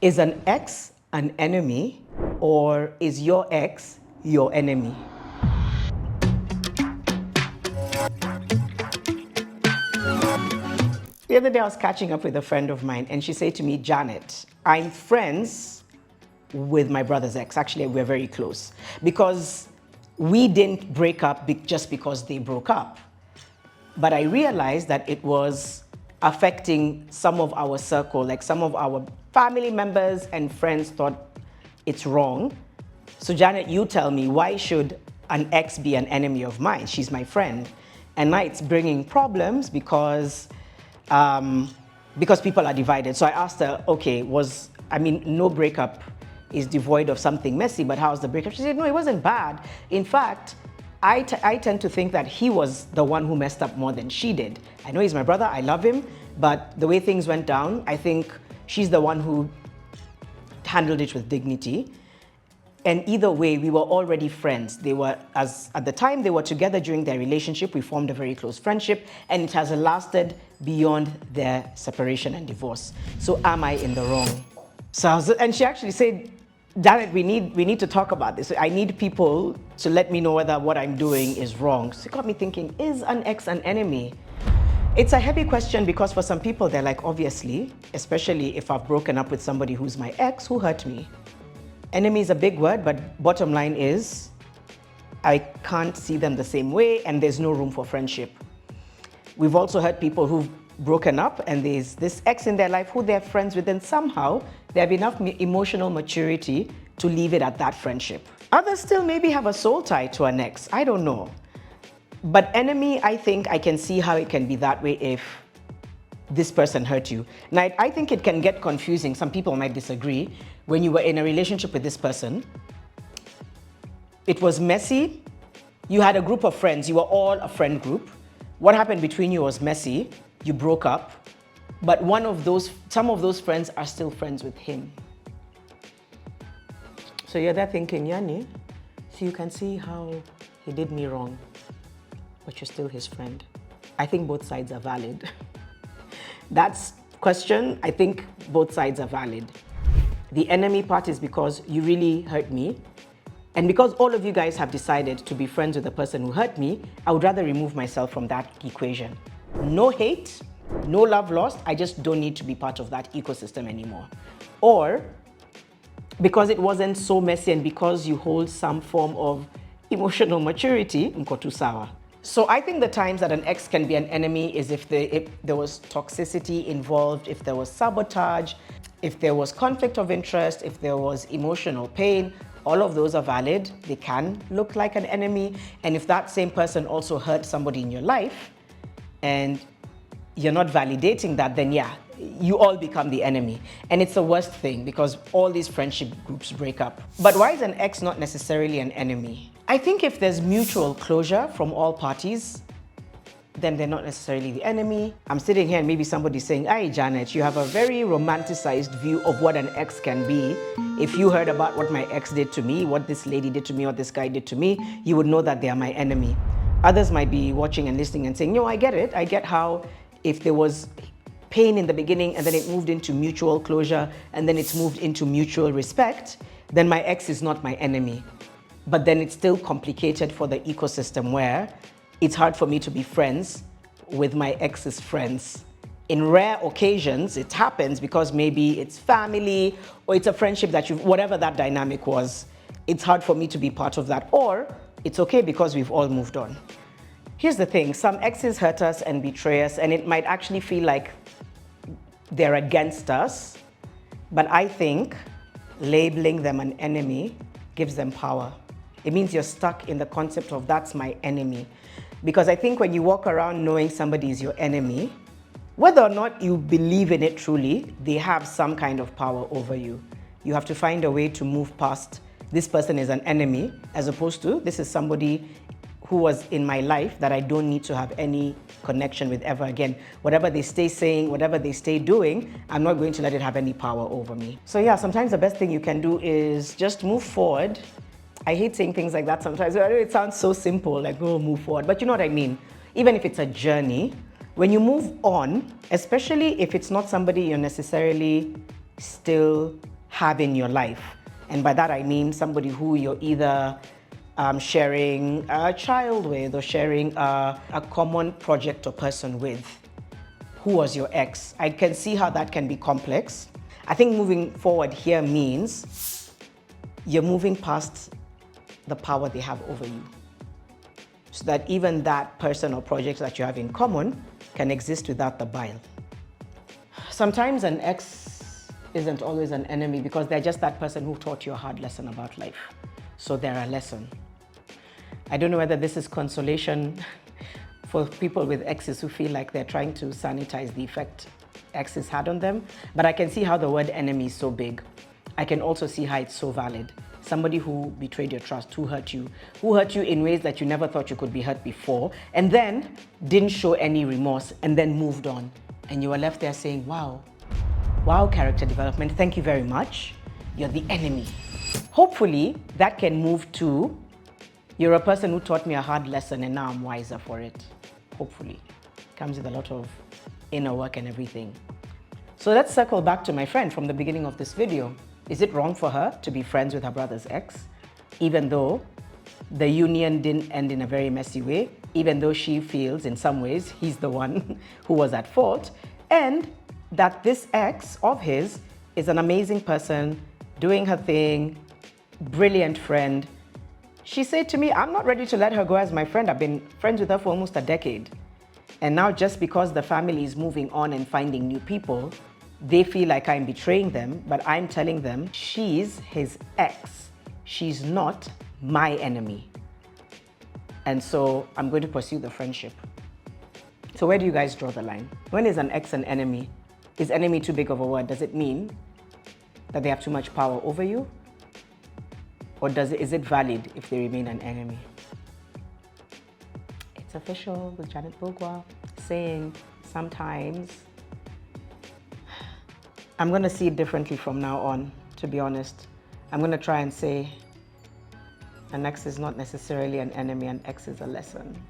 Is an ex an enemy, or is your ex your enemy? The other day I was catching up with a friend of mine and she said to me, Janet, I'm friends with my brother's ex. Actually, we're very close because we didn't break up just because they broke up. But I realized that it was affecting some of our circle, like some of our family members and friends thought it's wrong. So Janet, you tell me, why should an ex be an enemy of mine? She's my friend. And now it's bringing problems because people are divided. So I asked her, okay, no breakup is devoid of something messy, but how's the breakup? She said, no, it wasn't bad. In fact, I tend to think that he was the one who messed up more than she did. I know he's my brother, I love him, but the way things went down, I think she's the one who handled it with dignity. And either way, we were already friends. At the time they were together during their relationship, we formed a very close friendship, and it has lasted beyond their separation and divorce. So am I in the wrong? And she actually said, Janet, we need to talk about this. I need people to let me know whether what I'm doing is wrong. So it got me thinking, is an ex an enemy? It's a heavy question because for some people, they're like, obviously, especially if I've broken up with somebody who's my ex who hurt me. Enemy is a big word, but bottom line is, I can't see them the same way and there's no room for friendship. We've also heard people who've broken up and there's this ex in their life who they're friends with, and somehow they have enough emotional maturity to leave it at that friendship. Others still maybe have a soul tie to an ex, I don't know. But enemy, I think I can see how it can be that way if this person hurt you. Now, I think it can get confusing. Some people might disagree. When you were in a relationship with this person, it was messy. You had a group of friends. You were all a friend group. What happened between you was messy. You broke up. But some of those friends are still friends with him. So you're there thinking, Yani, so you can see how he did me wrong, but you're still his friend. I think both sides are valid. That's question, I think both sides are valid. The enemy part is because you really hurt me. And because all of you guys have decided to be friends with the person who hurt me, I would rather remove myself from that equation. No hate, no love lost, I just don't need to be part of that ecosystem anymore. Or because it wasn't so messy and because you hold some form of emotional maturity, mko sawa. So I think the times that an ex can be an enemy is if there was toxicity involved, if there was sabotage, if there was conflict of interest, if there was emotional pain. All of those are valid. They can look like an enemy. And if that same person also hurt somebody in your life and you're not validating that, then yeah, you all become the enemy. And it's the worst thing because all these friendship groups break up. But why is an ex not necessarily an enemy? I think if there's mutual closure from all parties, then they're not necessarily the enemy. I'm sitting here and maybe somebody's saying, hey, Janet, you have a very romanticized view of what an ex can be. If you heard about what my ex did to me, what this lady did to me, what this guy did to me, you would know that they are my enemy. Others might be watching and listening and saying, no, I get it. I get how if there was pain in the beginning and then it moved into mutual closure and then it's moved into mutual respect, then my ex is not my enemy. But then it's still complicated for the ecosystem where it's hard for me to be friends with my ex's friends. In rare occasions, it happens because maybe it's family or it's a friendship that whatever that dynamic was, it's hard for me to be part of that. Or it's okay because we've all moved on. Here's the thing, some exes hurt us and betray us, and it might actually feel like they're against us. But I think labeling them an enemy gives them power. It means you're stuck in the concept of that's my enemy. Because I think when you walk around knowing somebody is your enemy, whether or not you believe in it truly, they have some kind of power over you. You have to find a way to move past this person is an enemy, as opposed to this is somebody who was in my life that I don't need to have any connection with ever again. Whatever they stay saying, whatever they stay doing, I'm not going to let it have any power over me. So yeah, sometimes the best thing you can do is just move forward. I hate saying things like that sometimes. I know it sounds so simple, like, oh, move forward. But you know what I mean? Even if it's a journey, when you move on, especially if it's not somebody you're necessarily still have in your life. And by that I mean somebody who you're either sharing a child with or sharing a common project or person with. Who was your ex? I can see how that can be complex. I think moving forward here means you're moving past the power they have over you, so that even that person or project that you have in common can exist without the bile. Sometimes an ex isn't always an enemy because they're just that person who taught you a hard lesson about life. So they're a lesson. I don't know whether this is consolation for people with exes who feel like they're trying to sanitize the effect exes had on them, but I can see how the word enemy is so big. I can also see how it's so valid. Somebody who betrayed your trust, who hurt you in ways that you never thought you could be hurt before, and then didn't show any remorse, and then moved on. And you were left there saying, wow, character development, thank you very much. You're the enemy. Hopefully, that can move to, you're a person who taught me a hard lesson and now I'm wiser for it. Hopefully. Comes with a lot of inner work and everything. So let's circle back to my friend from the beginning of this video. Is it wrong for her to be friends with her brother's ex, even though the union didn't end in a very messy way, even though she feels in some ways he's the one who was at fault, and that this ex of his is an amazing person, doing her thing, brilliant friend? She said to me, I'm not ready to let her go as my friend. I've been friends with her for almost a decade. And now just because the family is moving on and finding new people, they feel like I'm betraying them, but I'm telling them she's his ex. She's not my enemy. And so I'm going to pursue the friendship. So where do you guys draw the line? When is an ex an enemy? Is enemy too big of a word? Does it mean that they have too much power over you? Or is it valid if they remain an enemy? It's official with Janet Mbugua saying sometimes I'm going to see it differently from now on, to be honest. I'm going to try and say an ex is not necessarily an enemy, an ex is a lesson.